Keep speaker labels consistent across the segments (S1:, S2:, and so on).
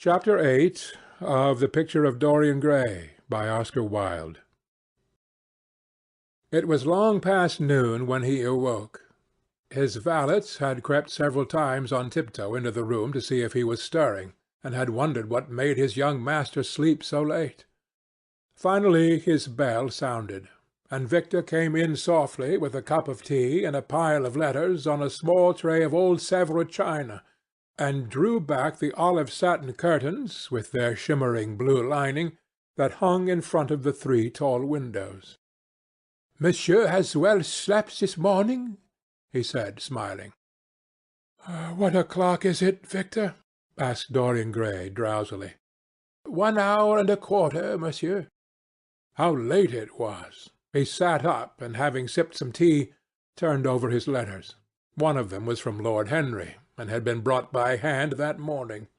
S1: Chapter 8 of The Picture of Dorian Gray by Oscar Wilde. It was long past noon when he awoke. His valet had crept several times on tiptoe into the room to see if he was stirring, and had wondered what made his young master sleep so late. Finally his bell sounded, and Victor came in softly with a cup of tea and a pile of letters on a small tray of old Sèvres china, and drew back the olive satin curtains, with their shimmering blue lining, that hung in front of the three tall windows. "Monsieur has well slept this morning?" he said, smiling. "What o'clock is it, Victor?" asked Dorian Gray drowsily. 1 hour and a quarter, monsieur." How late it was! He sat up, and having sipped some tea, turned over his letters. One of them was from Lord Henry, and had been brought by hand that morning.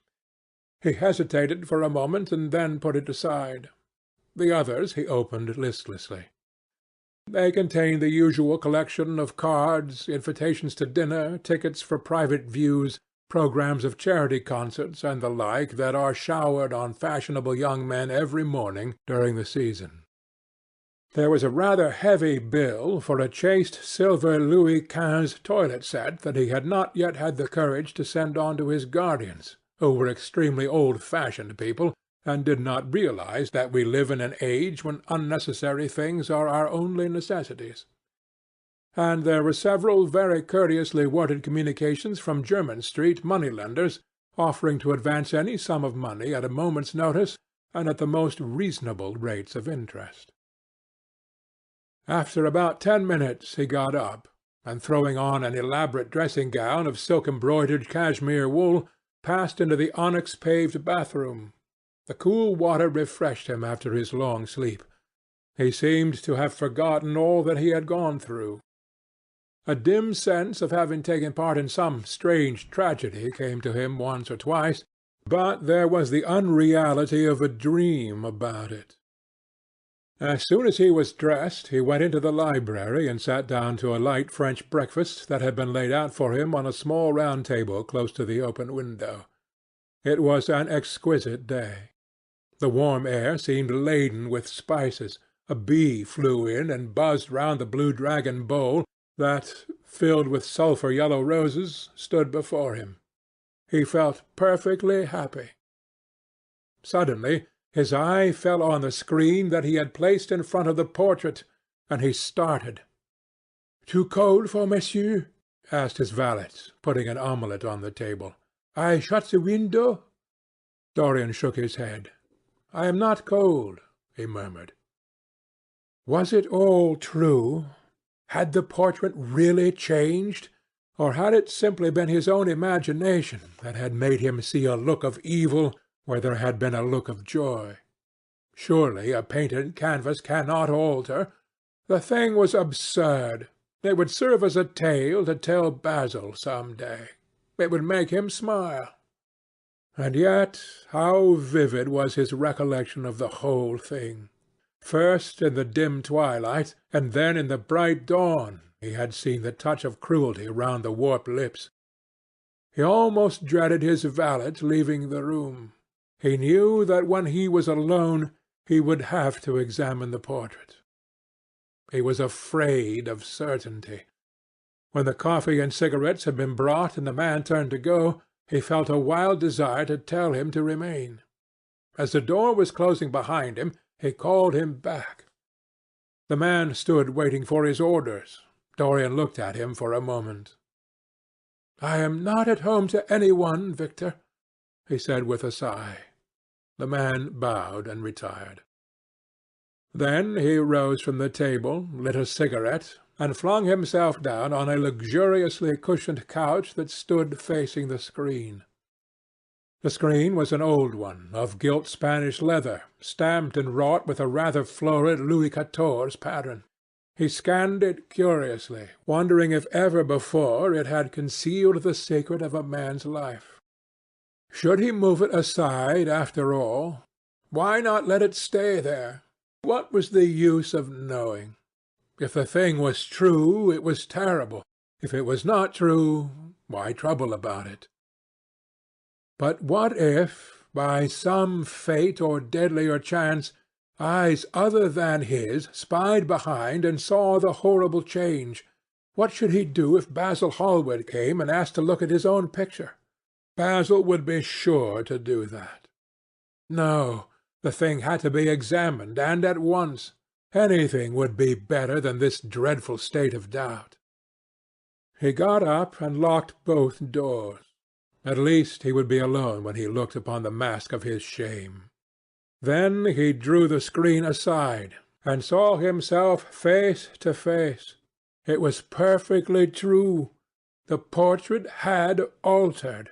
S1: He hesitated for a moment, and then put it aside. The others he opened listlessly. They contained the usual collection of cards, invitations to dinner, tickets for private views, programmes of charity concerts, and the like that are showered on fashionable young men every morning during the season. There was a rather heavy bill for a chaste silver Louis XV toilet set that he had not yet had the courage to send on to his guardians, who were extremely old-fashioned people, and did not realize that we live in an age when unnecessary things are our only necessities. And there were several very courteously worded communications from Jermyn Street moneylenders, offering to advance any sum of money at a moment's notice and at the most reasonable rates of interest. After about 10 minutes he got up, and throwing on an elaborate dressing-gown of silk-embroidered cashmere wool, passed into the onyx-paved bathroom. The cool water refreshed him after his long sleep. He seemed to have forgotten all that he had gone through. A dim sense of having taken part in some strange tragedy came to him once or twice, but there was the unreality of a dream about it. As soon as he was dressed, he went into the library and sat down to a light French breakfast that had been laid out for him on a small round table close to the open window. It was an exquisite day. The warm air seemed laden with spices. A bee flew in and buzzed round the blue dragon bowl that, filled with sulphur-yellow roses, stood before him. He felt perfectly happy. Suddenly his eye fell on the screen that he had placed in front of the portrait, and he started. "Too cold for monsieur?" asked his valet, putting an omelette on the table. "I shut the window?" Dorian shook his head. "I am not cold," he murmured. Was it all true? Had the portrait really changed, or had it simply been his own imagination that had made him see a look of evil where there had been a look of joy? Surely a painted canvas cannot alter. The thing was absurd. It would serve as a tale to tell Basil some day. It would make him smile. And yet how vivid was his recollection of the whole thing! First in the dim twilight, and then in the bright dawn, he had seen the touch of cruelty round the warped lips. He almost dreaded his valet leaving the room. He knew that when he was alone he would have to examine the portrait. He was afraid of certainty. When the coffee and cigarettes had been brought and the man turned to go, he felt a wild desire to tell him to remain. As the door was closing behind him, he called him back. The man stood waiting for his orders. Dorian looked at him for a moment. "I am not at home to any one, Victor," he said with a sigh. The man bowed and retired. Then he rose from the table, lit a cigarette, and flung himself down on a luxuriously cushioned couch that stood facing the screen. The screen was an old one, of gilt Spanish leather, stamped and wrought with a rather florid Louis XIV pattern. He scanned it curiously, wondering if ever before it had concealed the secret of a man's life. Should he move it aside after all? Why not let it stay there? What was the use of knowing? If the thing was true, it was terrible. If it was not true, why trouble about it? But what if, by some fate or deadlier chance, eyes other than his spied behind and saw the horrible change, what should he do if Basil Hallward came and asked to look at his own picture? Basil would be sure to do that. No, the thing had to be examined, and at once. Anything would be better than this dreadful state of doubt. He got up and locked both doors. At least he would be alone when he looked upon the mask of his shame. Then he drew the screen aside, and saw himself face to face. It was perfectly true. The portrait had altered.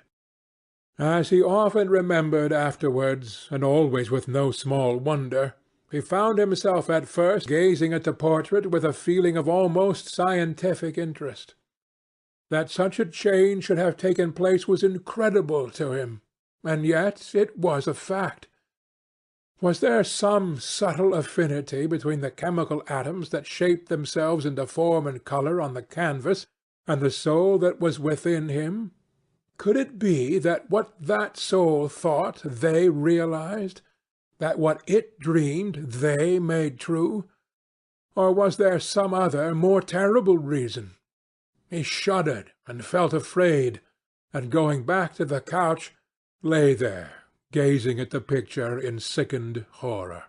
S1: As he often remembered afterwards, and always with no small wonder, he found himself at first gazing at the portrait with a feeling of almost scientific interest. That such a change should have taken place was incredible to him, and yet it was a fact. Was there some subtle affinity between the chemical atoms that shaped themselves into form and colour on the canvas, and the soul that was within him? Could it be that what that soul thought they realized, that what it dreamed they made true? Or was there some other, more terrible reason? He shuddered and felt afraid, and going back to the couch, lay there, gazing at the picture in sickened horror.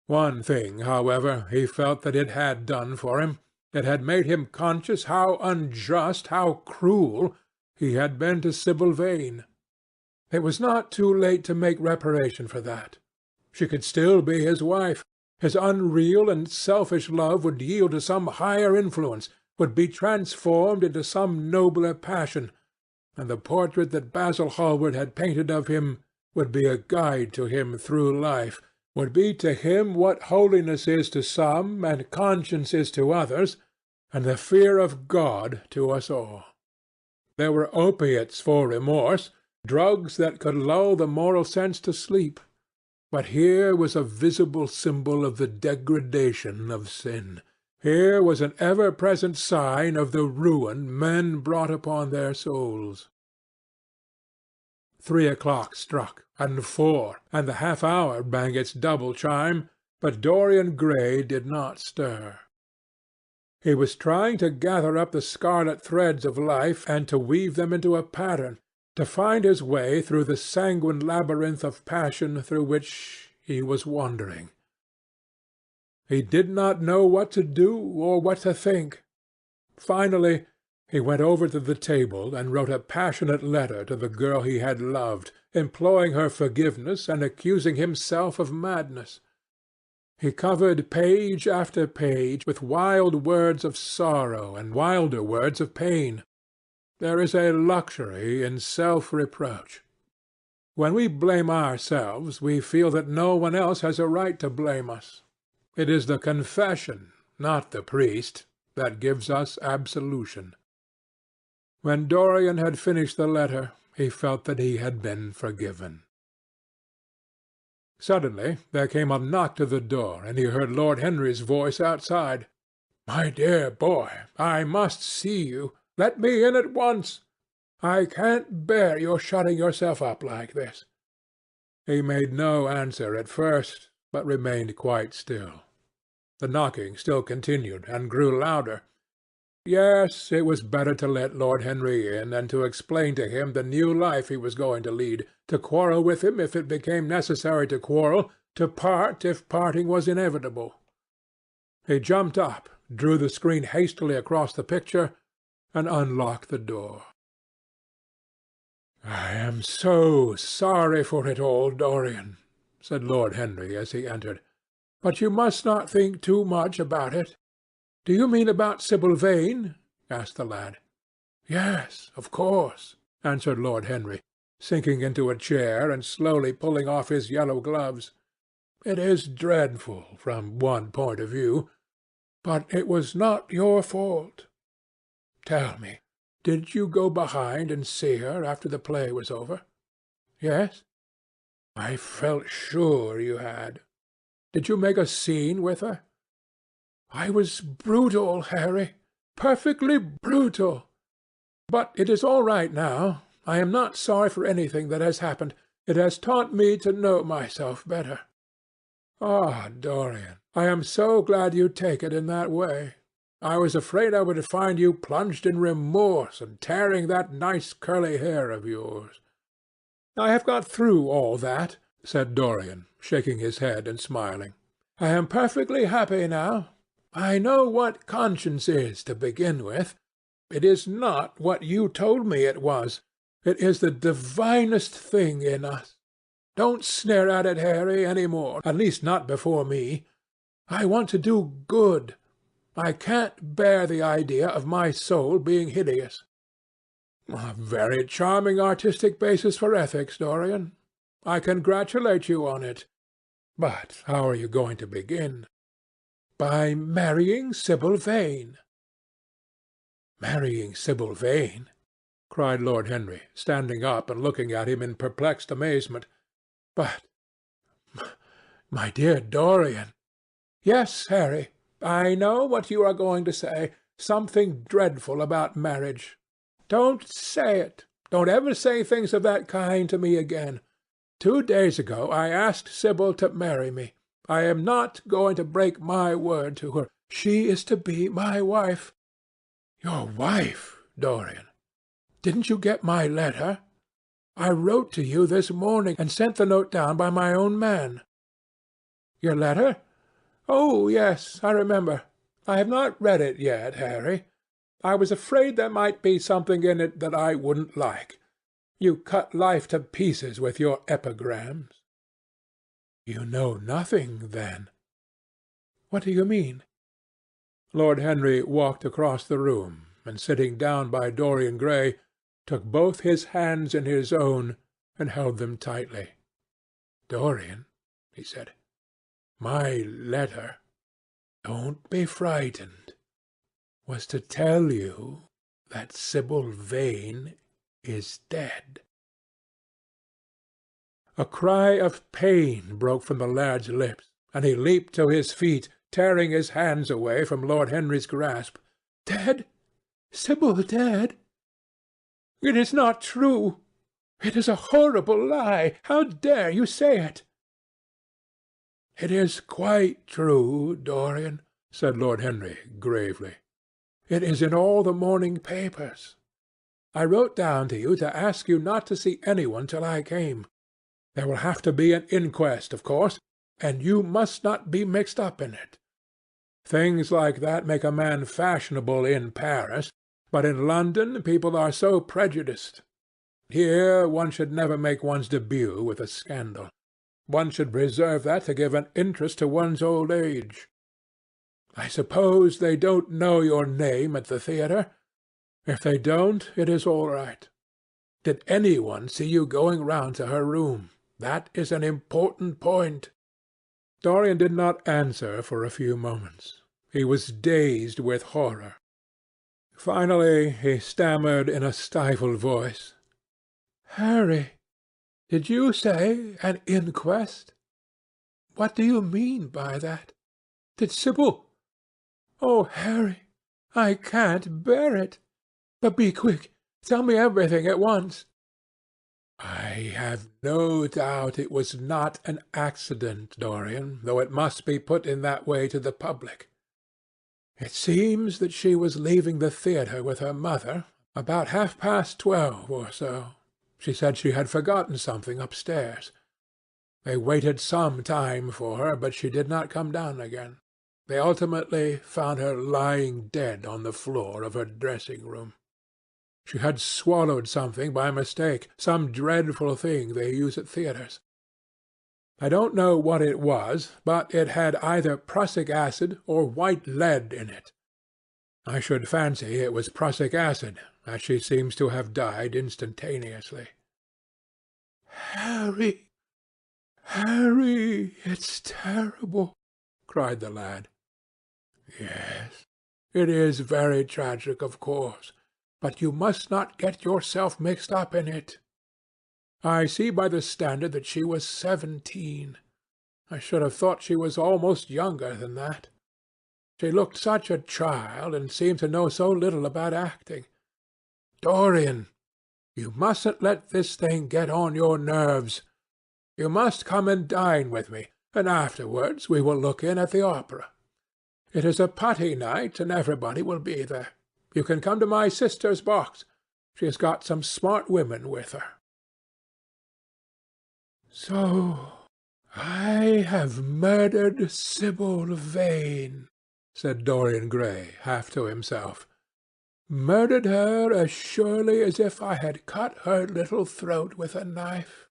S1: One thing, however, he felt that it had done for him. It had made him conscious how unjust, how cruel, he had been to Sibyl Vane. It was not too late to make reparation for that. She could still be his wife. His unreal and selfish love would yield to some higher influence, would be transformed into some nobler passion, and the portrait that Basil Hallward had painted of him would be a guide to him through life, would be to him what holiness is to some, and conscience is to others, and the fear of God to us all. There were opiates for remorse, drugs that could lull the moral sense to sleep, but here was a visible symbol of the degradation of sin. Here was an ever-present sign of the ruin men brought upon their souls. 3 o'clock struck, and 4, and the half-hour rang its double chime, but Dorian Gray did not stir. He was trying to gather up the scarlet threads of life and to weave them into a pattern, to find his way through the sanguine labyrinth of passion through which he was wandering. He did not know what to do or what to think. Finally, he went over to the table and wrote a passionate letter to the girl he had loved, imploring her forgiveness and accusing himself of madness. He covered page after page with wild words of sorrow and wilder words of pain. There is a luxury in self-reproach. When we blame ourselves, we feel that no one else has a right to blame us. It is the confession, not the priest, that gives us absolution. When Dorian had finished the letter, he felt that he had been forgiven. Suddenly there came a knock to the door, and he heard Lord Henry's voice outside. "My dear boy, I must see you. Let me in at once. I can't bear your shutting yourself up like this." He made no answer at first, but remained quite still. The knocking still continued, and grew louder. Yes, it was better to let Lord Henry in, and to explain to him the new life he was going to lead, to quarrel with him if it became necessary to quarrel, to part if parting was inevitable. He jumped up, drew the screen hastily across the picture, and unlocked the door. "I am so sorry for it all, Dorian," said Lord Henry as he entered. "But you must not think too much about it." "Do you mean about Sibyl Vane?" asked the lad. "Yes, of course," answered Lord Henry, sinking into a chair and slowly pulling off his yellow gloves. "It is dreadful from one point of view, but it was not your fault. Tell me, did you go behind and see her after the play was over?" "Yes." "I felt sure you had. Did you make a scene with her?" "I was brutal, Harry, perfectly brutal. But it is all right now. I am not sorry for anything that has happened. It has taught me to know myself better." "Ah, Dorian, I am so glad you take it in that way. I was afraid I would find you plunged in remorse and tearing that nice curly hair of yours." "I have got through all that," said Dorian, shaking his head and smiling. "I am perfectly happy now. I know what conscience is, to begin with. It is not what you told me it was. It is the divinest thing in us. Don't sneer at it, Harry, any more, at least not before me. I want to do good. I can't bear the idea of my soul being hideous." "A very charming artistic basis for ethics, Dorian. I congratulate you on it. But how are you going to begin?" "By marrying Sibyl Vane." "Marrying Sibyl Vane?" cried Lord Henry, standing up and looking at him in perplexed amazement. "But, my dear Dorian—" "Yes, Harry, I know what you are going to say. Something dreadful about marriage. Don't say it. Don't ever say things of that kind to me again. 2 days ago I asked Sibyl to marry me. I am not going to break my word to her. She is to be my wife." "Your wife, Dorian? Didn't you get my letter? I wrote to you this morning, and sent the note down by my own man." "Your letter? Oh, yes, I remember. I have not read it yet, Harry. I was afraid there might be something in it that I wouldn't like. You cut life to pieces with your epigrams." "You know nothing, then?" "What do you mean?" Lord Henry walked across the room, and sitting down by Dorian Gray, took both his hands in his own and held them tightly. "Dorian," he said, "my letter, don't be frightened, was to tell you that Sibyl Vane is dead." A cry of pain broke from the lad's lips, and he leaped to his feet, tearing his hands away from Lord Henry's grasp. "Dead? Sibyl dead? It is not true. It is a horrible lie. How dare you say it?" "It is quite true, Dorian," said Lord Henry gravely. "It is in all the morning papers. I wrote down to you to ask you not to see anyone till I came. There will have to be an inquest, of course, and you must not be mixed up in it. Things like that make a man fashionable in Paris, but in London people are so prejudiced. Here one should never make one's debut with a scandal. One should reserve that to give an interest to one's old age. I suppose they don't know your name at the theatre? If they don't, it is all right. Did anyone see you going round to her room? That is an important point." Dorian did not answer for a few moments. He was dazed with horror. Finally he stammered in a stifled voice, "Harry, did you say an inquest? What do you mean by that? Did Sibyl— Oh, Harry, I can't bear it. But be quick. Tell me everything at once." "I have no doubt it was not an accident, Dorian, though it must be put in that way to the public. It seems that she was leaving the theatre with her mother about 12:30 or so. She said she had forgotten something upstairs. They waited some time for her, but she did not come down again. They ultimately found her lying dead on the floor of her dressing-room. She had swallowed something by mistake, some dreadful thing they use at theatres. I don't know what it was, but it had either prussic acid or white lead in it. I should fancy it was prussic acid, as she seems to have died instantaneously." "Harry, Harry, it's terrible," cried the lad. "Yes, it is very tragic, of course, but you must not get yourself mixed up in it. I see by the Standard that she was 17. I should have thought she was almost younger than that. She looked such a child, and seemed to know so little about acting. Dorian, You mustn't let this thing get on your nerves. You must come and dine with me, and afterwards we will look in at the opera. It is a putty night, and everybody will be there. You can come to my sister's box. She has got some smart women with her." "So I have murdered Sibyl Vane," said Dorian Gray, half to himself. "Murdered her as surely as if I had cut her little throat with a knife.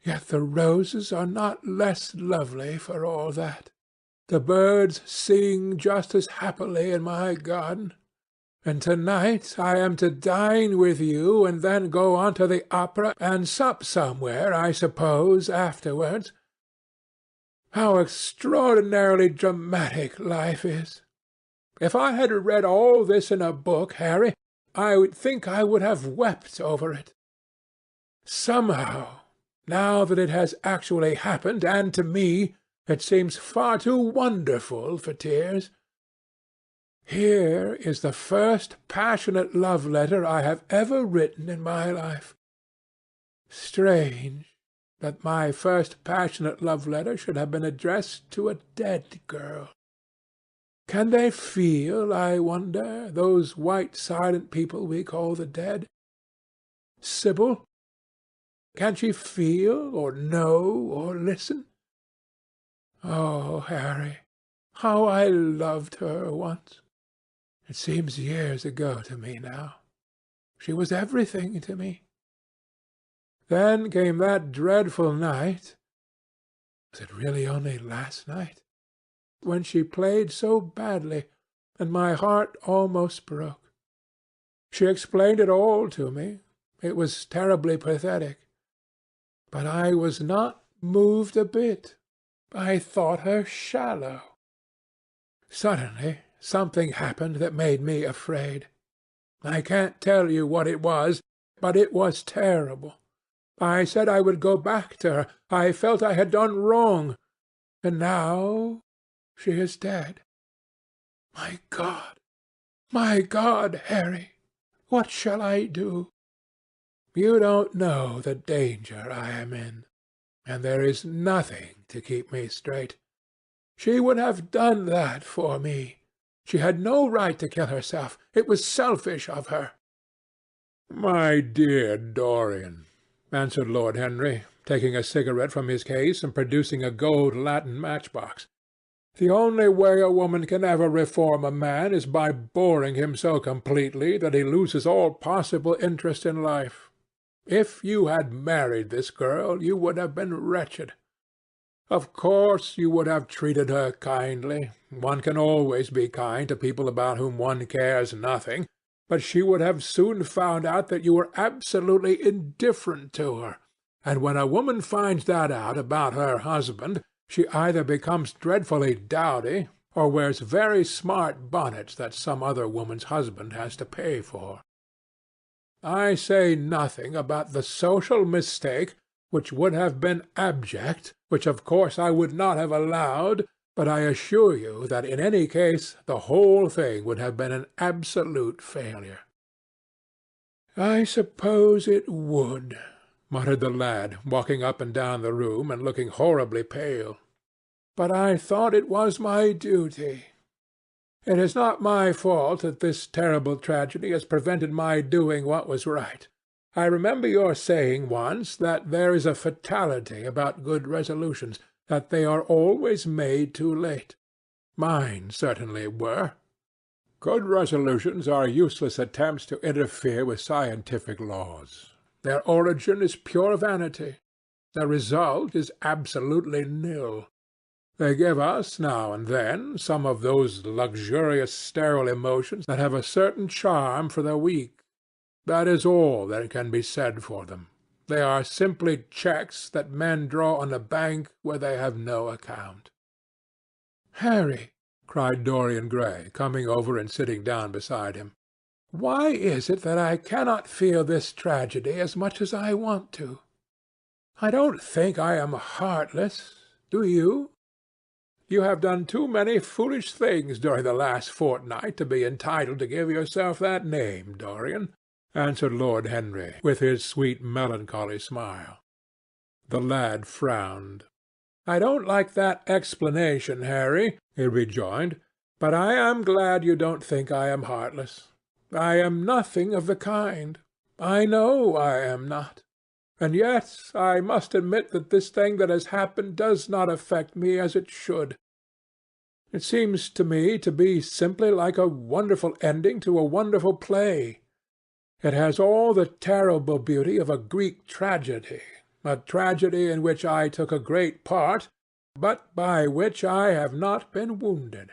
S1: Yet the roses are not less lovely for all that. The birds sing just as happily in my garden. And to-night I am to dine with you, and then go on to the opera and sup somewhere, I suppose, afterwards. How extraordinarily dramatic life is! If I had read all this in a book, Harry, I think I would have wept over it. Somehow, now that it has actually happened, and to me, it seems far too wonderful for tears. Here is the first passionate love-letter I have ever written in my life. Strange that my first passionate love-letter should have been addressed to a dead girl. Can they feel, I wonder, those white silent people we call the dead? Sibyl? Can she feel, or know, or listen? Oh, Harry, how I loved her once! It seems years ago to me now. She was everything to me. Then came that dreadful night. Was it really only last night? When she played so badly, and my heart almost broke. She explained it all to me. It was terribly pathetic. But I was not moved a bit. I thought her shallow. Suddenly something happened that made me afraid. I can't tell you what it was, but it was terrible. I said I would go back to her. I felt I had done wrong. And now she is dead. My God, Harry, what shall I do? You don't know the danger I am in, and there is nothing to keep me straight. She would have done that for me. She had no right to kill herself. It was selfish of her." "My dear Dorian," answered Lord Henry, taking a cigarette from his case and producing a gold latten matchbox, "the only way a woman can ever reform a man is by boring him so completely that he loses all possible interest in life. If you had married this girl, you would have been wretched. Of course you would have treated her kindly. One can always be kind to people about whom one cares nothing. But she would have soon found out that you were absolutely indifferent to her. And when a woman finds that out about her husband, she either becomes dreadfully dowdy, or wears very smart bonnets that some other woman's husband has to pay for. I say nothing about the social mistake, which would have been abject, which of course I would not have allowed, but I assure you that in any case the whole thing would have been an absolute failure." "I suppose it would," muttered the lad, walking up and down the room and looking horribly pale. "But I thought it was my duty. It is not my fault that this terrible tragedy has prevented my doing what was right. I remember your saying once that there is a fatality about good resolutions, that they are always made too late. Mine certainly were. Good resolutions are useless attempts to interfere with scientific laws. Their origin is pure vanity. Their result is absolutely nil. They give us, now and then, some of those luxurious sterile emotions that have a certain charm for the weak. That is all that can be said for them. They are simply checks that men draw on a bank where they have no account." "Harry," cried Dorian Gray, coming over and sitting down beside him, "why is it that I cannot feel this tragedy as much as I want to? I don't think I am heartless. Do you? You have done too many foolish things during the last fortnight to be entitled to give yourself that name, Dorian. answered Lord Henry, with his sweet melancholy smile. The lad frowned. "I don't like that explanation, Harry," he rejoined, "but I am glad you don't think I am heartless. I am nothing of the kind. I know I am not. And yet I must admit that this thing that has happened does not affect me as it should. It seems to me to be simply like a wonderful ending to a wonderful play. It has all the terrible beauty of a Greek tragedy, a tragedy in which I took a great part, but by which I have not been wounded."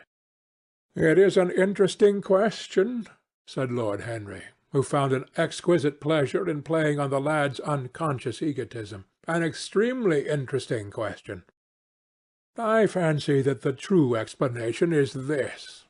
S1: "It is an interesting question," said Lord Henry, who found an exquisite pleasure in playing on the lad's unconscious egotism. "An extremely interesting question. I fancy that the true explanation is this.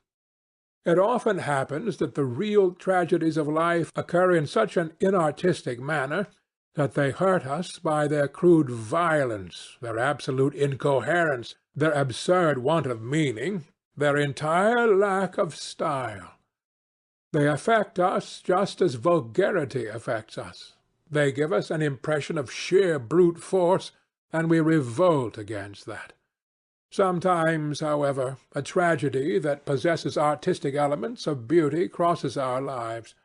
S1: It often happens that the real tragedies of life occur in such an inartistic manner that they hurt us by their crude violence, their absolute incoherence, their absurd want of meaning, their entire lack of style. They affect us just as vulgarity affects us. They give us an impression of sheer brute force, and we revolt against that. Sometimes, however, a tragedy that possesses artistic elements of beauty crosses our lives.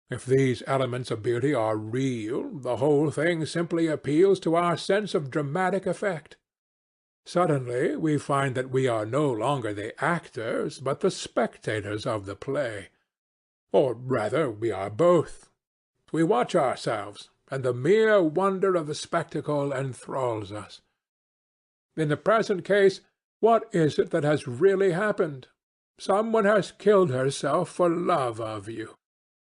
S1: If these elements of beauty are real, the whole thing simply appeals to our sense of dramatic effect. Suddenly we find that we are no longer the actors, but the spectators of the play. Or rather, we are both. We watch ourselves, and the mere wonder of the spectacle enthralls us. In the present case, what is it that has really happened? Someone has killed herself for love of you.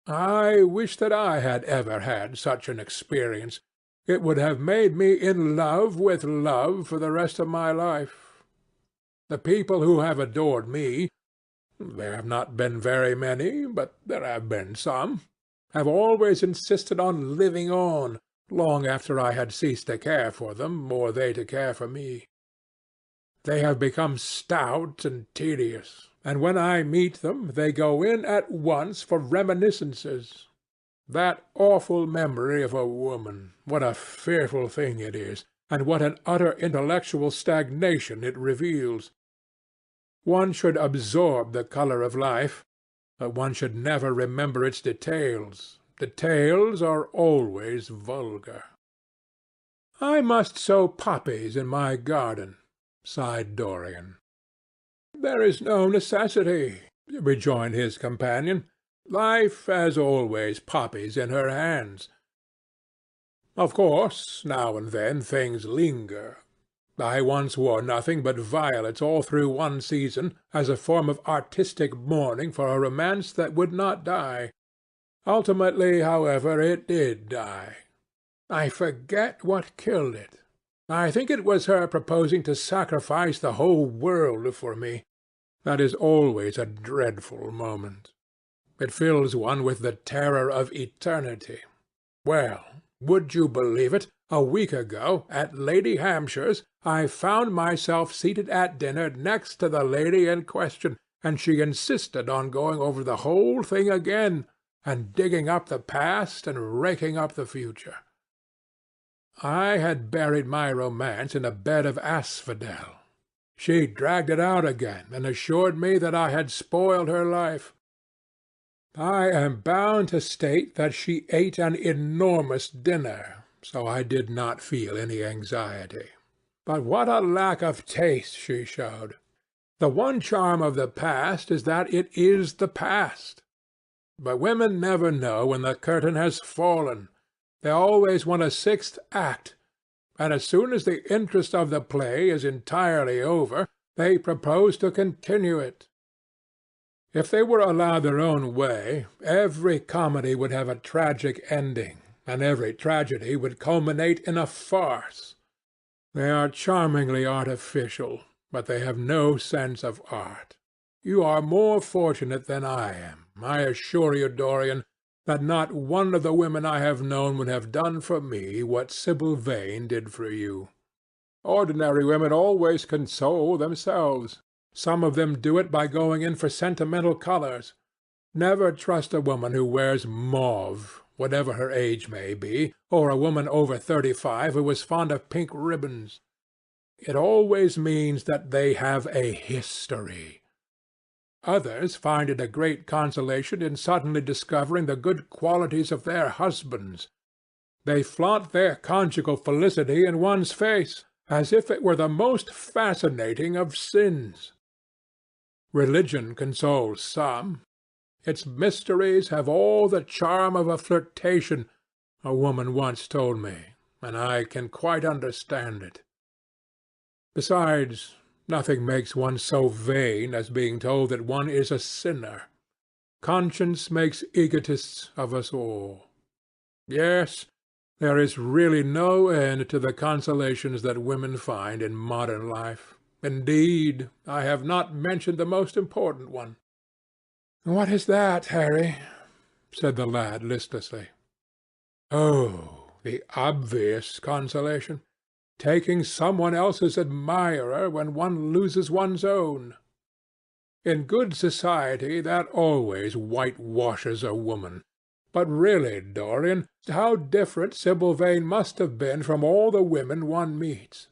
S1: I wish that I had ever had such an experience. It would have made me in love with love for the rest of my life. The people who have adored me, there have not been very many, but there have been some, have always insisted on living on, long after I had ceased to care for them, or they to care for me. They have become stout and tedious, and when I meet them they go in at once for reminiscences. That awful memory of a woman, what a fearful thing it is, and what an utter intellectual stagnation it reveals! One should absorb the colour of life, but one should never remember its details. Details are always vulgar. "I must sow poppies in my garden," sighed Dorian. "There is no necessity," rejoined his companion. "Life has always poppies in her hands. Of course, now and then things linger. I once wore nothing but violets all through one season, as a form of artistic mourning for a romance that would not die. Ultimately, however, it did die. I forget what killed it. I think it was her proposing to sacrifice the whole world for me. That is always a dreadful moment. It fills one with the terror of eternity. Well, would you believe it? A week ago, at Lady Hampshire's, I found myself seated at dinner next to the lady in question, and she insisted on going over the whole thing again, and digging up the past and raking up the future. I had buried my romance in a bed of asphodel. She dragged it out again and assured me that I had spoiled her life. I am bound to state that she ate an enormous dinner, so I did not feel any anxiety. But what a lack of taste she showed! The one charm of the past is that it is the past. But women never know when the curtain has fallen. They always want a sixth act, and as soon as the interest of the play is entirely over, they propose to continue it. If they were allowed their own way, every comedy would have a tragic ending, and every tragedy would culminate in a farce. They are charmingly artificial, but they have no sense of art. You are more fortunate than I am. I assure you, Dorian, that not one of the women I have known would have done for me what Sibyl Vane did for you. Ordinary women always console themselves. Some of them do it by going in for sentimental colours. Never trust a woman who wears mauve. whatever her age may be, or a woman over 35 who is fond of pink ribbons. It always means that they have a history. Others find it a great consolation in suddenly discovering the good qualities of their husbands. They flaunt their conjugal felicity in one's face, as if it were the most fascinating of sins. Religion consoles some. Its mysteries have all the charm of a flirtation, a woman once told me, and I can quite understand it. Besides, nothing makes one so vain as being told that one is a sinner. Conscience makes egotists of us all. Yes, there is really no end to the consolations that women find in modern life. Indeed, I have not mentioned the most important one. "What is that, Harry?" said the lad listlessly. "Oh, the obvious consolation. Taking someone else's admirer when one loses one's own. In good society that always whitewashes a woman. But really, Dorian, how different Sibyl Vane must have been from all the women one meets.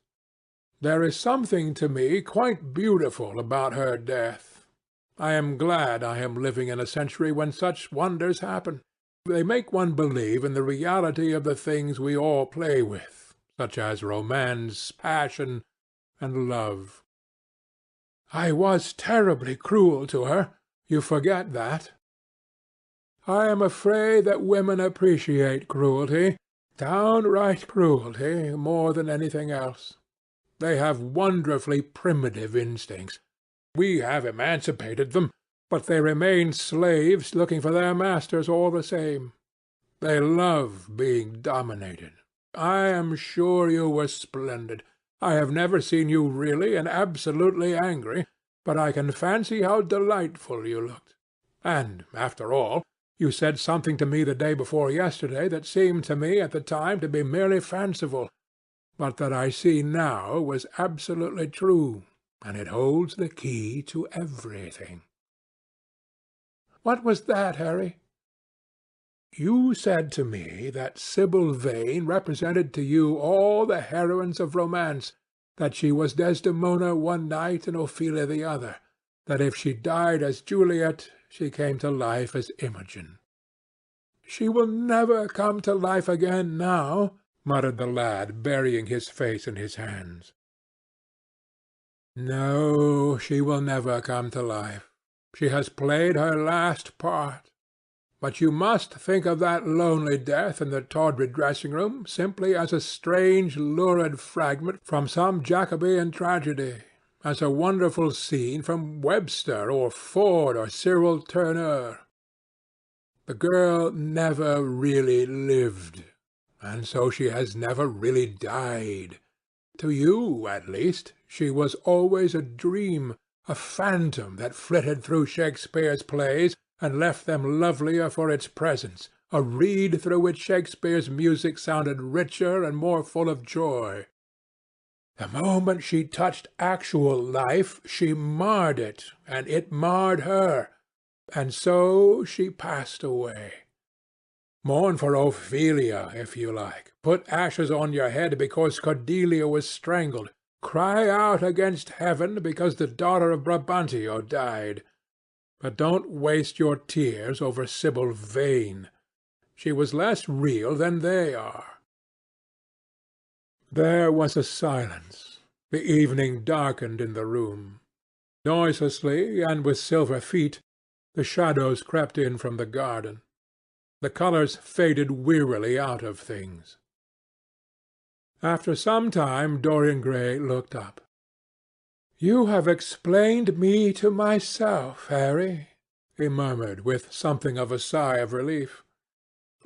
S1: There is something to me quite beautiful about her death. I am glad I am living in a century when such wonders happen. They make one believe in the reality of the things we all play with, such as romance, passion, and love. I was terribly cruel to her. You forget that. I am afraid that women appreciate cruelty, downright cruelty, more than anything else. They have wonderfully primitive instincts. We have emancipated them, but they remain slaves looking for their masters all the same. They love being dominated. I am sure you were splendid. I have never seen you really and absolutely angry, but I can fancy how delightful you looked. And, after all, you said something to me the day before yesterday that seemed to me at the time to be merely fanciful, but that I see now was absolutely true, and it holds the key to everything." "What was that, Harry?" "You said to me that Sibyl Vane represented to you all the heroines of romance, that she was Desdemona one night and Ophelia the other, that if she died as Juliet, she came to life as Imogen." "She will never come to life again now," muttered the lad, burying his face in his hands. "No, she will never come to life. She has played her last part. But you must think of that lonely death in the tawdry dressing-room simply as a strange, lurid fragment from some Jacobean tragedy, as a wonderful scene from Webster or Ford or Cyril Tourneur. The girl never really lived, and so she has never really died. To you, at least, she was always a dream, a phantom that flitted through Shakespeare's plays and left them lovelier for its presence, a reed through which Shakespeare's music sounded richer and more full of joy. The moment she touched actual life, she marred it, and it marred her, and so she passed away. Mourn for Ophelia, if you like. Put ashes on your head because Cordelia was strangled. Cry out against heaven because the daughter of Brabantio died. But don't waste your tears over Sibyl Vane. She was less real than they are." There was a silence. The evening darkened in the room. Noiselessly, and with silver feet, the shadows crept in from the garden. The colours faded wearily out of things. After some time Dorian Gray looked up. "You have explained me to myself, Harry," he murmured, with something of a sigh of relief.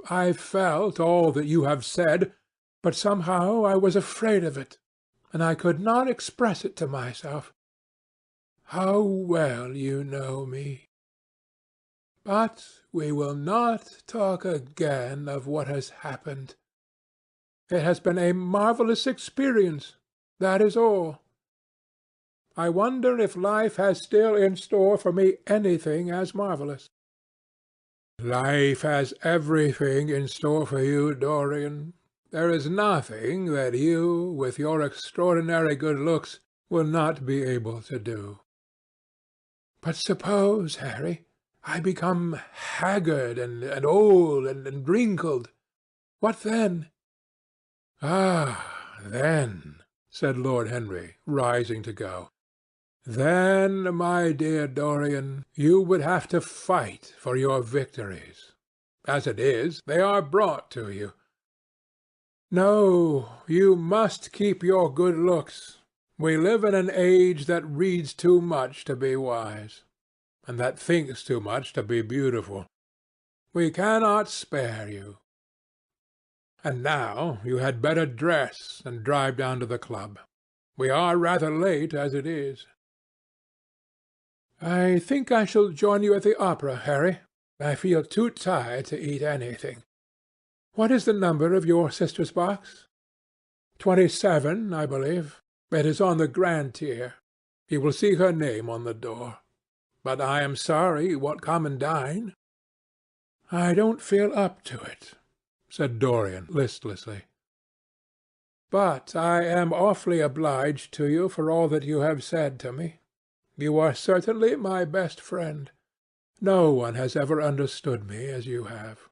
S1: "I felt all that you have said, but somehow I was afraid of it, and I could not express it to myself. How well you know me! But we will not talk again of what has happened. It has been a marvellous experience, that is all. I wonder if life has still in store for me anything as marvellous. Life has everything in store for you, Dorian. There is nothing that you, with your extraordinary good looks, will not be able to do. But suppose, Harry, I become haggard and old and wrinkled. What then? Ah, then, said Lord Henry, rising to go, then, my dear Dorian, you would have to fight for your victories. As it is, they are brought to you. No, you must keep your good looks. We live in an age that reads too much to be wise, and that thinks too much to be beautiful. We cannot spare you. And now you had better dress and drive down to the club. We are rather late as it is. I think I shall join you at the opera, Harry. I feel too tired to eat anything. What is the number of your sister's box? 27, I believe. It is on the grand tier. You will see her name on the door. But I am sorry you won't come and dine. I don't feel up to it, said Dorian listlessly. But I am awfully obliged to you for all that you have said to me. You are certainly my best friend. No one has ever understood me as you have.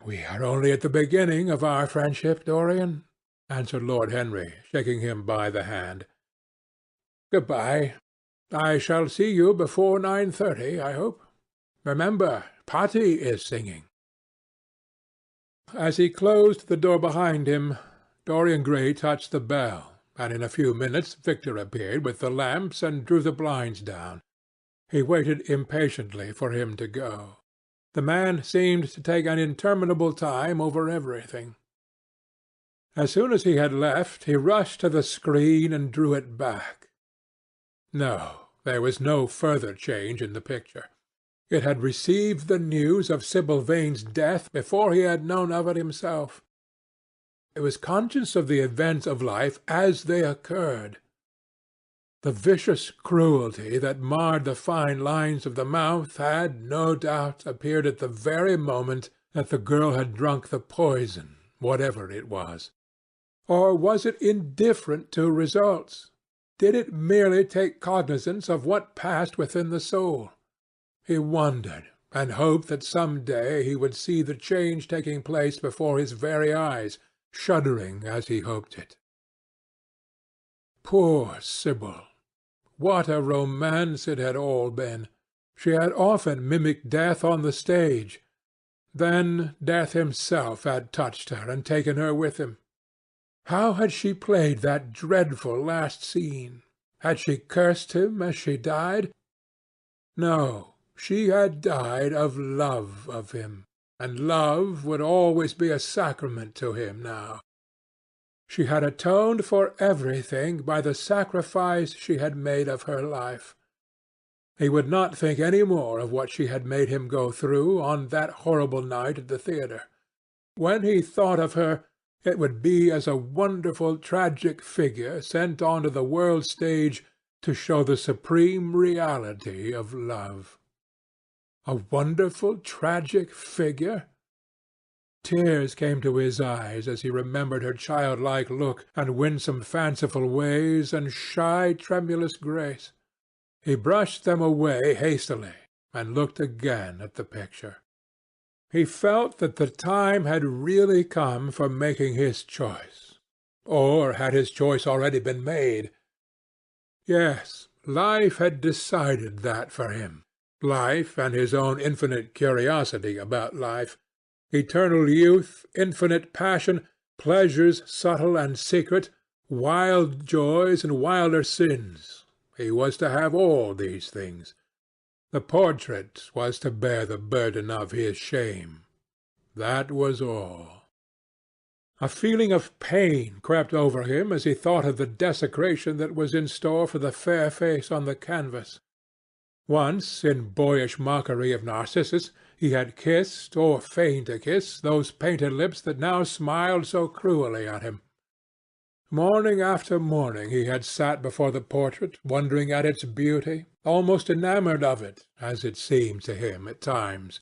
S1: We are only at the beginning of our friendship, Dorian, answered Lord Henry, shaking him by the hand. Good-bye. I shall see you before 9:30, I hope. Remember, Patti is singing. As he closed the door behind him, Dorian Gray touched the bell, and in a few minutes Victor appeared with the lamps and drew the blinds down. He waited impatiently for him to go. The man seemed to take an interminable time over everything. As soon as he had left, he rushed to the screen and drew it back. No, there was no further change in the picture. It had received the news of Sibyl Vane's death before he had known of it himself. It was conscious of the events of life as they occurred. The vicious cruelty that marred the fine lines of the mouth had, no doubt, appeared at the very moment that the girl had drunk the poison, whatever it was. Or was it indifferent to results? Did it merely take cognizance of what passed within the soul? He wondered, and hoped that some day he would see the change taking place before his very eyes, shuddering as he hoped it. Poor Sibyl! What a romance it had all been! She had often mimicked death on the stage. Then death himself had touched her and taken her with him. How had she played that dreadful last scene? Had she cursed him as she died? No, she had died of love of him, and love would always be a sacrament to him now. She had atoned for everything by the sacrifice she had made of her life. He would not think any more of what she had made him go through on that horrible night at the theatre. When he thought of her, it would be as a wonderful tragic figure sent on to the world's stage to show the supreme reality of love. A wonderful tragic figure? Tears came to his eyes as he remembered her childlike look and winsome fanciful ways and shy tremulous grace. He brushed them away hastily and looked again at the picture. He felt that the time had really come for making his choice. Or had his choice already been made? Yes, life had decided that for him. Life and his own infinite curiosity about life. Eternal youth, infinite passion, pleasures subtle and secret, wild joys and wilder sins. He was to have all these things. The portrait was to bear the burden of his shame. That was all. A feeling of pain crept over him as he thought of the desecration that was in store for the fair face on the canvas. Once, in boyish mockery of Narcissus, he had kissed, or feigned to kiss, those painted lips that now smiled so cruelly at him. Morning after morning he had sat before the portrait, wondering at its beauty, almost enamoured of it, as it seemed to him at times.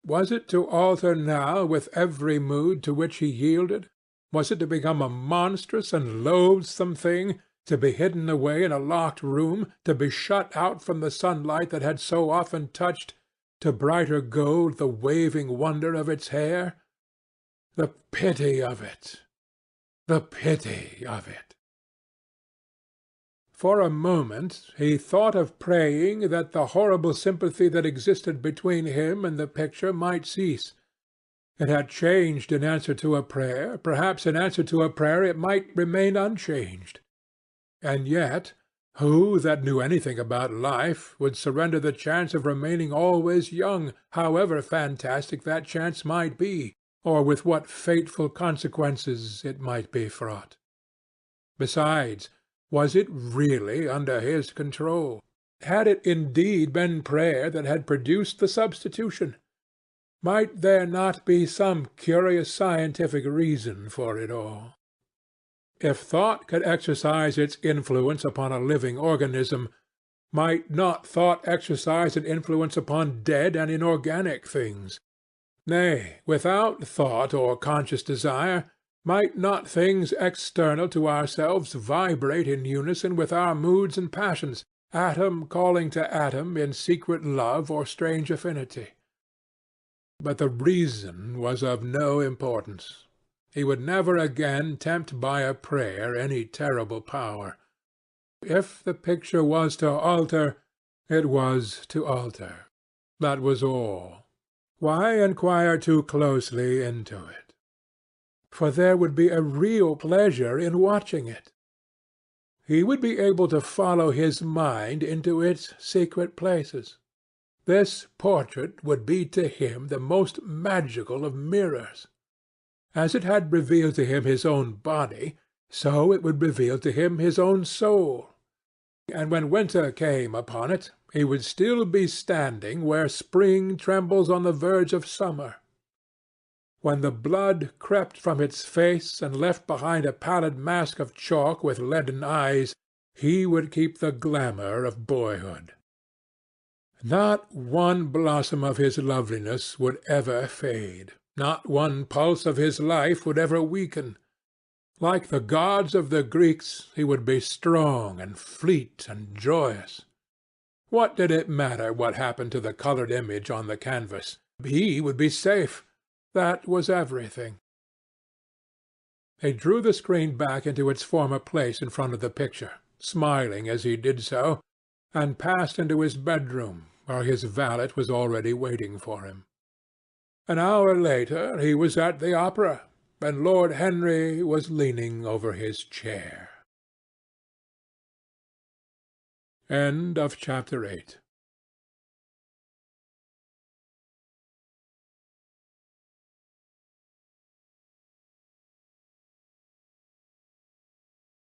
S1: Was it to alter now with every mood to which he yielded? Was it to become a monstrous and loathsome thing, to be hidden away in a locked room, to be shut out from the sunlight that had so often touched to brighter gold the waving wonder of its hair? The pity of it! The pity of it! For a moment he thought of praying that the horrible sympathy that existed between him and the picture might cease. It had changed in answer to a prayer. Perhaps in answer to a prayer it might remain unchanged. And yet, who that knew anything about life would surrender the chance of remaining always young, however fantastic that chance might be, or with what fateful consequences it might be fraught? Besides, was it really under his control? Had it indeed been prayer that had produced the substitution? Might there not be some curious scientific reason for it all? If thought could exercise its influence upon a living organism, might not thought exercise an influence upon dead and inorganic things? Nay, without thought or conscious desire, might not things external to ourselves vibrate in unison with our moods and passions, atom calling to atom in secret love or strange affinity? But the reason was of no importance. He would never again tempt by a prayer any terrible power. If the picture was to alter, it was to alter. That was all. Why inquire too closely into it? For there would be a real pleasure in watching it. He would be able to follow his mind into its secret places. This portrait would be to him the most magical of mirrors. As it had revealed to him his own body, so it would reveal to him his own soul. And when winter came upon it, he would still be standing where spring trembles on the verge of summer. When the blood crept from its face and left behind a pallid mask of chalk with leaden eyes, he would keep the glamour of boyhood. Not one blossom of his loveliness would ever fade. Not one pulse of his life would ever weaken. Like the gods of the Greeks, he would be strong and fleet and joyous. What did it matter what happened to the coloured image on the canvas? He would be safe. That was everything. He drew the screen back into its former place in front of the picture, smiling as he did so, and passed into his bedroom, where his valet was already waiting for him. An hour later he was at the opera, and Lord Henry was leaning over his chair. End of Chapter 8.